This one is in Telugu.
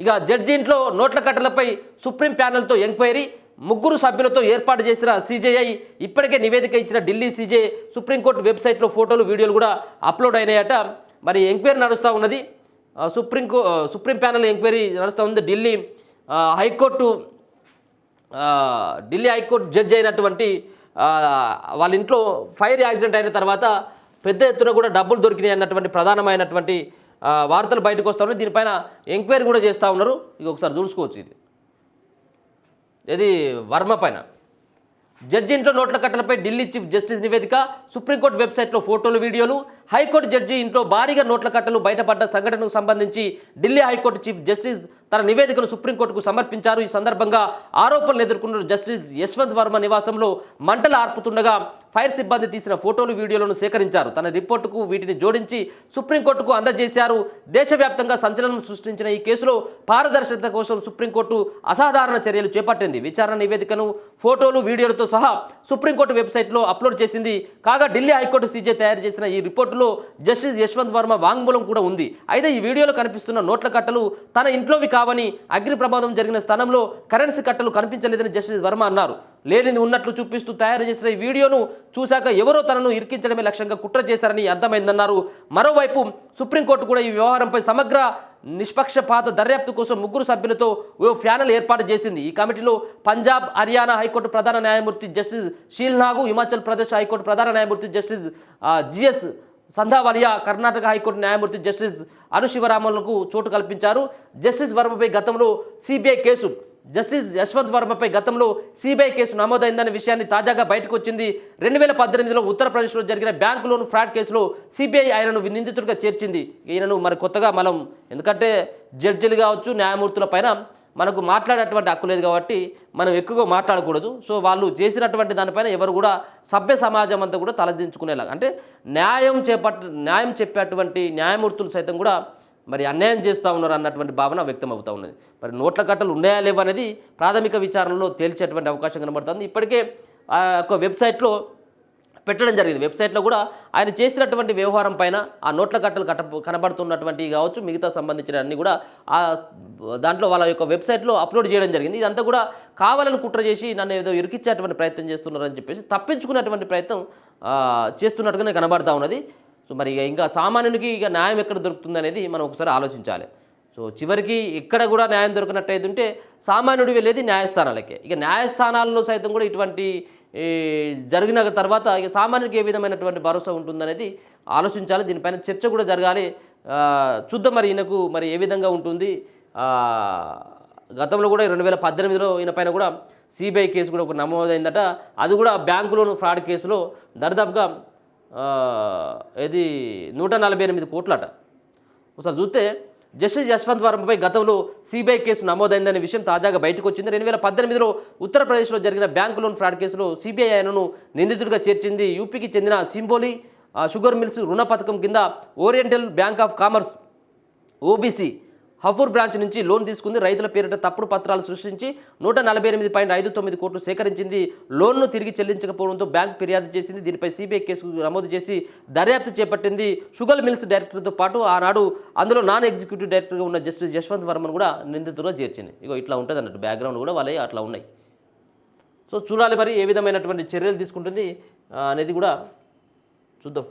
ఇక జడ్జి ఇంట్లో నోట్ల కట్టలపై సుప్రీం ప్యానెల్తో ఎంక్వైరీ, 3 సభ్యులతో ఏర్పాటు చేసిన సీజేఐ ఇప్పటికే నివేదిక ఇచ్చిన ఢిల్లీ సీజే సుప్రీంకోర్టు వెబ్సైట్లో ఫోటోలు వీడియోలు కూడా అప్లోడ్ అయినాయట. మరి ఎంక్వైరీ నడుస్తూ ఉన్నది. సుప్రీం ప్యానెల్ ఎంక్వైరీ నడుస్తూ ఉంది. ఢిల్లీ హైకోర్టు జడ్జి అయినటువంటి వాళ్ళ ఇంట్లో ఫైర్ యాక్సిడెంట్ అయిన తర్వాత పెద్ద ఎత్తున కూడా డబ్బులు దొరికినాయి అన్నటువంటి ప్రధానమైనటువంటి వార్తలు బయటకు వస్తూ ఉన్నాయి. దీనిపైన ఎంక్వైరీ కూడా చేస్తూ ఉన్నారు. ఇది ఒకసారి చూసుకోవచ్చు. ఇది వర్మ పైన జడ్జి ఇంట్లో నోట్ల కట్టలపై ఢిల్లీ చీఫ్ జస్టిస్ నివేదిక, సుప్రీంకోర్టు వెబ్సైట్లో ఫోటోలు వీడియోలు. హైకోర్టు జడ్జి ఇంట్లో భారీగా నోట్ల కట్టలు బయటపడ్డ సంఘటనకు సంబంధించి ఢిల్లీ హైకోర్టు చీఫ్ జస్టిస్ తన నివేదికను సుప్రీంకోర్టుకు సమర్పించారు. ఈ సందర్భంగా ఆరోపణలు ఎదుర్కొన్న జస్టిస్ యశ్వంత్ వర్మ నివాసంలో మంటలు ఆర్పుతుండగా ఫైర్ సిబ్బంది తీసిన ఫోటోలు వీడియోలను సేకరించారు. తన రిపోర్టుకు వీటిని జోడించి సుప్రీంకోర్టుకు అందజేశారు. దేశవ్యాప్తంగా సంచలనం సృష్టించిన ఈ కేసులో పారదర్శకత కోసం సుప్రీంకోర్టు అసాధారణ చర్యలు చేపట్టింది. విచారణ నివేదికను ఫోటోలు వీడియోలతో సహా సుప్రీంకోర్టు వెబ్సైట్లో అప్లోడ్ చేసింది. కాగా ఢిల్లీ హైకోర్టు సీజే తయారు చేసిన ఈ రిపోర్టులో జస్టిస్ యశ్వంత్ వర్మ వాంగ్మూలం కూడా ఉంది. అయితే ఈ వీడియోలో కనిపిస్తున్న నోట్ల కట్టలు తన ఇంట్లోవి కావని, అగ్ని ప్రమాదం జరిగిన స్థలంలో కరెన్సీ కట్టలు కనిపించలేదని జస్టిస్ వర్మ అన్నారు. లేనిది ఉన్నట్లు చూపిస్తూ తయారు చేసిన ఈ వీడియోను చూశాక ఎవరో తనను ఇరికించడమే లక్ష్యంగా కుట్ర చేశారని అర్థమైందన్నారు. మరోవైపు సుప్రీంకోర్టు కూడా ఈ వ్యవహారంపై సమగ్ర నిష్పక్షపాత దర్యాప్తు కోసం 3 సభ్యులతో ఓ ప్యానెల్ ఏర్పాటు చేసింది. ఈ కమిటీలో పంజాబ్, హర్యానా హైకోర్టు ప్రధాన న్యాయమూర్తి జస్టిస్ షీల్ నాగు, హిమాచల్ ప్రదేశ్ హైకోర్టు ప్రధాన న్యాయమూర్తి జస్టిస్ జిఎస్ సంధావాలియా, కర్ణాటక హైకోర్టు న్యాయమూర్తి జస్టిస్ అనుశివరామన్లకు చోటు కల్పించారు. జస్టిస్ వర్మపై గతంలో సిబిఐ కేసు జస్టిస్ యశ్వంత్ వర్మపై గతంలో సిబిఐ కేసు నమోదైందనే విషయాన్ని తాజాగా బయటకు వచ్చింది. 2018లో ఉత్తరప్రదేశ్లో జరిగిన బ్యాంకు లోన్ ఫ్రాడ్ కేసులో సిబిఐ ఆయనను నిందితుడిగా చేర్చింది. ఈయనను మరి కొత్తగా మనం, ఎందుకంటే జడ్జిలు కావచ్చు, న్యాయమూర్తుల పైన మనకు మాట్లాడేటువంటి హక్కు లేదు కాబట్టి మనం ఎక్కువగా మాట్లాడకూడదు. సో వాళ్ళు చేసినటువంటి దానిపైన ఎవరు కూడా సభ్య సమాజం అంతా కూడా తలదించుకునేలాగా, అంటే న్యాయం చెప్పేటువంటి న్యాయమూర్తులు సైతం కూడా మరి అన్యాయం చేస్తూ ఉన్నారు అన్నటువంటి భావన వ్యక్తం అవుతూ ఉన్నది. మరి నోట్ల కట్టలు ఉన్నాయా లేవా అనేది ప్రాథమిక విచారణలో తేల్చేటువంటి అవకాశం కనబడుతుంది. ఇప్పటికే ఒక వెబ్సైట్లో పెట్టడం జరిగింది. వెబ్సైట్లో కూడా ఆయన చేసినటువంటి వ్యవహారం పైన ఆ నోట్ల కట్టలు కనబడుతున్నటువంటి కావచ్చు, మిగతా సంబంధించిన అన్ని కూడా దాంట్లో వాళ్ళ యొక్క వెబ్సైట్లో అప్లోడ్ చేయడం జరిగింది. ఇదంతా కూడా కావాలని కుట్ర చేసి నన్ను ఏదో ఇరికిచ్చేటువంటి ప్రయత్నం చేస్తున్నారని చెప్పేసి తప్పించుకునేటువంటి ప్రయత్నం చేస్తున్నట్టుగానే కనబడుతూ ఉన్నది. సో మరి ఇంకా సామాన్యునికి ఇక న్యాయం ఎక్కడ దొరుకుతుంది అనేది మనం ఒకసారి ఆలోచించాలి. సో చివరికి ఎక్కడ కూడా న్యాయం దొరికినట్టయితే ఉంటే సామాన్యుడి వెళ్ళేది న్యాయస్థానాలకే. ఇక న్యాయస్థానాల్లో సైతం కూడా ఇటువంటి జరిగిన తర్వాత ఇక సామాన్యుడికి ఏ విధమైనటువంటి భరోసా ఉంటుందనేది ఆలోచించాలి. దీనిపైన చర్చ కూడా జరగాలి. చూద్దాం మరి ఈయనకు మరి ఏ విధంగా ఉంటుంది. గతంలో కూడా 2018లో ఈయన పైన కూడా సిబిఐ కేసు కూడా ఒక నమోదైందట. అది కూడా బ్యాంకు లోన్ ఫ్రాడ్ కేసులో దరిదాపుగా ఇది 148 కోట్లట. ఒకసారి చూస్తే జస్టిస్ యశ్వంత్ వర్మపై గతంలో సిబిఐ కేసు నమోదైందనే విషయం తాజాగా బయటకు వచ్చింది. 2018లో ఉత్తరప్రదేశ్లో జరిగిన బ్యాంకు లోన్ ఫ్రాడ్ కేసులో సిబిఐ ఆయనను నిందితుడిగా చేర్చింది. యూపీకి చెందిన సింబోలి షుగర్ మిల్స్ రుణ పథకం కింద Oriental Bank of Commerce OBC Hapur branch నుంచి లోన్ తీసుకుంది. రైతుల పేరిట తప్పుడు పత్రాలు సృష్టించి 148.59 కోట్లు సేకరించింది. లోన్ను తిరిగి చెల్లించకపోవడంతో బ్యాంక్ ఫిర్యాదు చేసింది. దీనిపై సిబిఐ కేసు నమోదు చేసి దర్యాప్తు చేపట్టింది. షుగర్ మిల్స్ డైరెక్టర్తో పాటు ఆనాడు అందులో నాన్ ఎగ్జిక్యూటివ్ డైరెక్టర్గా ఉన్న జస్టిస్ యశ్వంత్ వర్మను కూడా నిందితులుగా చేర్చింది. ఇగో ఇట్లా ఉంటుంది అన్నట్టు బ్యాక్గ్రౌండ్ కూడా వాళ్ళే అట్లా ఉన్నాయి. సో చూడాలి మరి ఏ విధమైనటువంటి చర్యలు తీసుకుంటుంది అనేది కూడా చూద్దాం.